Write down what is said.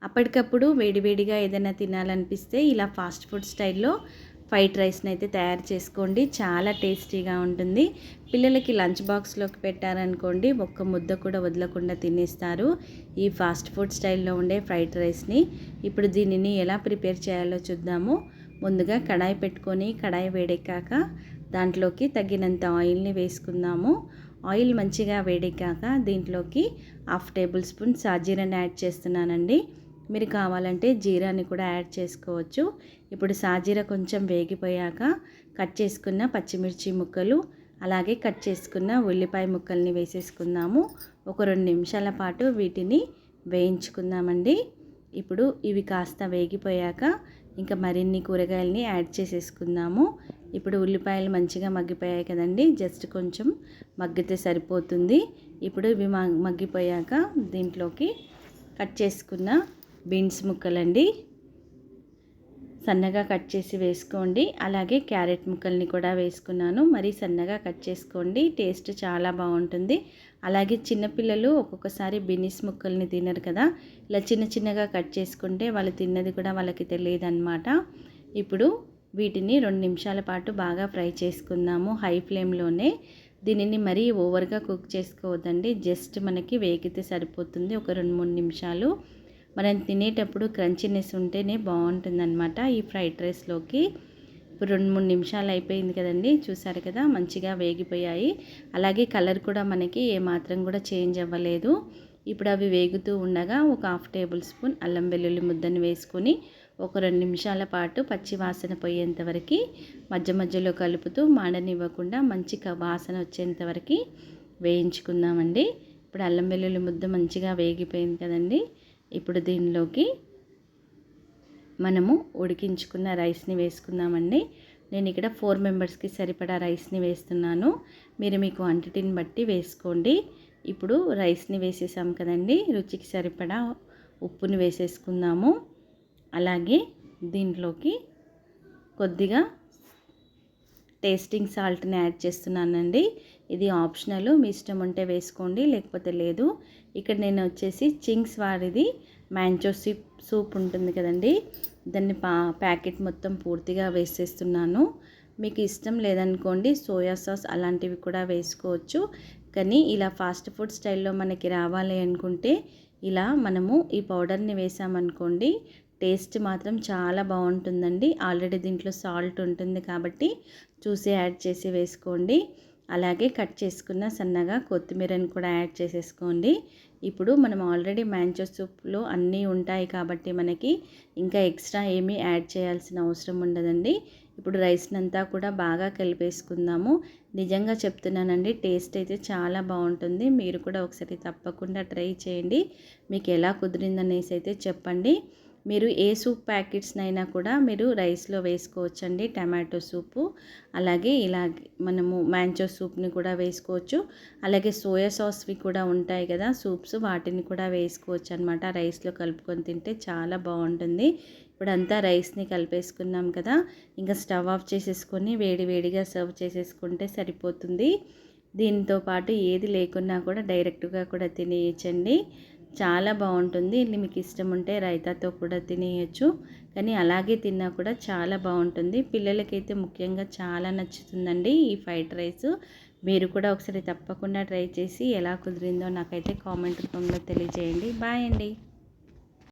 అప్పటికప్పుడు వేడివేడిగా ఏదైనా తినాలనిపిస్తే ఇలా ఫాస్ట్ ఫుడ్ స్టైల్లో ఫ్రైడ్ రైస్ని అయితే తయారు చేసుకోండి. చాలా టేస్టీగా ఉంటుంది. పిల్లలకి లంచ్ బాక్స్లోకి పెట్టారనుకోండి, ఒక్క ముద్ద కూడా వదలకుండా తినేస్తారు ఈ ఫాస్ట్ ఫుడ్ స్టైల్లో ఉండే ఫ్రైడ్ రైస్ని. ఇప్పుడు దీనిని ఎలా ప్రిపేర్ చేయాలో చూద్దాము. ముందుగా కడాయి పెట్టుకొని కడాయి వేడెక్కాక దాంట్లోకి తగినంత ఆయిల్ని వేసుకుందాము. ఆయిల్ మంచిగా వేడెక్కాక దీంట్లోకి 1/2 టేబుల్ స్పూన్ సాజీరాని యాడ్ చేస్తున్నానండి. మీరు కావాలంటే జీరాని కూడా యాడ్ చేసుకోవచ్చు. ఇప్పుడు సాజీర కొంచెం వేగిపోయాక కట్ చేసుకున్న పచ్చిమిర్చి ముక్కలు, అలాగే కట్ చేసుకున్న ఉల్లిపాయ ముక్కల్ని వేసేసుకుందాము. ఒక 2 నిమిషాల పాటు వీటిని వేయించుకుందామండి. ఇప్పుడు ఇవి కాస్త వేగిపోయాక ఇంకా మరిన్ని కూరగాయలని యాడ్ చేసేసుకుందాము. ఇప్పుడు ఉల్లిపాయలు మంచిగా మగ్గిపోయాయి కదండి, జస్ట్ కొంచెం మగ్గితే సరిపోతుంది. ఇప్పుడు ఇవి మగ్గిపోయాక దీంట్లోకి కట్ చేసుకున్న బీన్స్ ముక్కలండి, సన్నగా కట్ చేసి వేసుకోండి. అలాగే క్యారెట్ ముక్కల్ని కూడా వేసుకున్నాను, మరీ సన్నగా కట్ చేసుకోండి, టేస్ట్ చాలా బాగుంటుంది. అలాగే చిన్నపిల్లలు ఒక్కొక్కసారి బీన్స్ ముక్కల్ని తినరు కదా, ఇలా చిన్న చిన్నగా కట్ చేసుకుంటే వాళ్ళు తిన్నది కూడా వాళ్ళకి తెలియదు అన్నమాట. ఇప్పుడు వీటిని 2 నిమిషాల పాటు బాగా ఫ్రై చేసుకుందాము హై ఫ్లేమ్లోనే. దీనిని మరీ ఓవర్గా కుక్ చేసుకోవద్దండి, జస్ట్ మనకి వేగితే సరిపోతుంది. ఒక 2-3 నిమిషాలు మనం తినేటప్పుడు క్రంచీనెస్ ఉంటేనే బాగుంటుందన్నమాట ఈ ఫ్రైడ్ రైస్లోకి. ఇప్పుడు 2-3 నిమిషాలు అయిపోయింది కదండి, చూసారు కదా మంచిగా వేగిపోయాయి. అలాగే కలర్ కూడా మనకి ఏమాత్రం కూడా చేంజ్ అవ్వలేదు. ఇప్పుడు అవి వేగుతూ ఉండగా ఒక 1/2 టేబుల్ స్పూన్ అల్లం వెల్లుల్లి ముద్దని వేసుకొని ఒక 2 నిమిషాల పాటు పచ్చి వాసన పోయేంత వరకు మధ్య మధ్యలో కలుపుతూ మాడనివ్వకుండా మంచి వాసన వచ్చేంత వరకు వేయించుకుందామండి. ఇప్పుడు అల్లం వెల్లుల్లి ముద్ద మంచిగా వేగిపోయింది కదండి. ఇప్పుడు దీనిలోకి మనము ఉడికించుకున్న రైస్ని వేసుకుందామండి. నేను ఇక్కడ 4 మెంబర్స్కి సరిపడా రైస్ని వేస్తున్నాను, మీరు మీ క్వాంటిటీని బట్టి వేసుకోండి. ఇప్పుడు రైస్ని వేసేసాం కదండి, రుచికి సరిపడా ఉప్పుని వేసేసుకుందాము. అలాగే దీంట్లోకి కొద్దిగా టేస్టింగ్ సాల్ట్ని యాడ్ చేస్తున్నానండి. ఇది ఆప్షనల్, మీ ఇష్టం ఉంటే వేసుకోండి లేకపోతే లేదు. ఇక్కడ నేను వచ్చేసి చింగ్స్ వారిది మ్యాంచో సూప్ ఉంటుంది కదండి, దాన్ని ప్యాకెట్ మొత్తం పూర్తిగా వేసేస్తున్నాను. మీకు ఇష్టం లేదనుకోండి సోయా సాస్ అలాంటివి కూడా వేసుకోవచ్చు. కానీ ఇలా ఫాస్ట్ ఫుడ్ స్టైల్లో మనకి రావాలి అనుకుంటే ఇలా మనము ఈ పౌడర్ని వేసామనుకోండి, టేస్ట్ మాత్రం చాలా బాగుంటుందండి. ఆల్రెడీ దీంట్లో సాల్ట్ ఉంటుంది కాబట్టి చూసి యాడ్ చేసి వేసుకోండి. అలాగే కట్ చేసుకున్న సన్నగా కొత్తిమీరని కూడా యాడ్ చేసేసుకోండి. ఇప్పుడు మనం ఆల్రెడీ మ్యాంచో సూప్లో అన్నీ ఉంటాయి కాబట్టి మనకి ఇంకా ఎక్స్ట్రా ఏమీ యాడ్ చేయాల్సిన అవసరం ఉండదండి. ఇప్పుడు రైస్నంతా కూడా బాగా కలిపేసుకుందాము. నిజంగా చెప్తున్నానండి, టేస్ట్ అయితే చాలా బాగుంటుంది. మీరు కూడా ఒకసారి తప్పకుండా ట్రై చేయండి. మీకు ఎలా కుదిరిందనేసి అయితే చెప్పండి. మీరు ఏ సూప్ ప్యాకెట్స్నైనా కూడా మీరు రైస్లో వేసుకోవచ్చండి, టమాటో సూపు. అలాగే ఇలాగే మనము మ్యాంచో సూప్ని కూడా వేసుకోవచ్చు. అలాగే సోయా సాస్వి కూడా ఉంటాయి కదా సూప్స్, వాటిని కూడా వేసుకోవచ్చు అనమాట. రైస్లో కలుపుకొని తింటే చాలా బాగుంటుంది. ఇప్పుడంతా రైస్ని కలిపేసుకున్నాం కదా, ఇంకా స్టవ్ ఆఫ్ చేసేసుకొని వేడివేడిగా సర్వ్ చేసేసుకుంటే సరిపోతుంది. దీంతో పాటు ఏది లేకున్నా కూడా డైరెక్ట్గా కూడా తినేయచ్చండి, చాలా బాగుంటుంది. ఇది మీకు ఇష్టం ఉంటే రైతాతో కూడా తినేయచ్చు, కానీ అలాగే తిన్నా కూడా చాలా బాగుంటుంది. పిల్లలకైతే ముఖ్యంగా చాలా నచ్చుతుందండి ఈ ఫ్రైడ్ రైస్. మీరు కూడా ఒకసారి తప్పకుండా ట్రై చేసి ఎలా కుదిరిందో నాకైతే కామెంట్ రూపంలో తెలియజేయండి. బాయ్ అండి.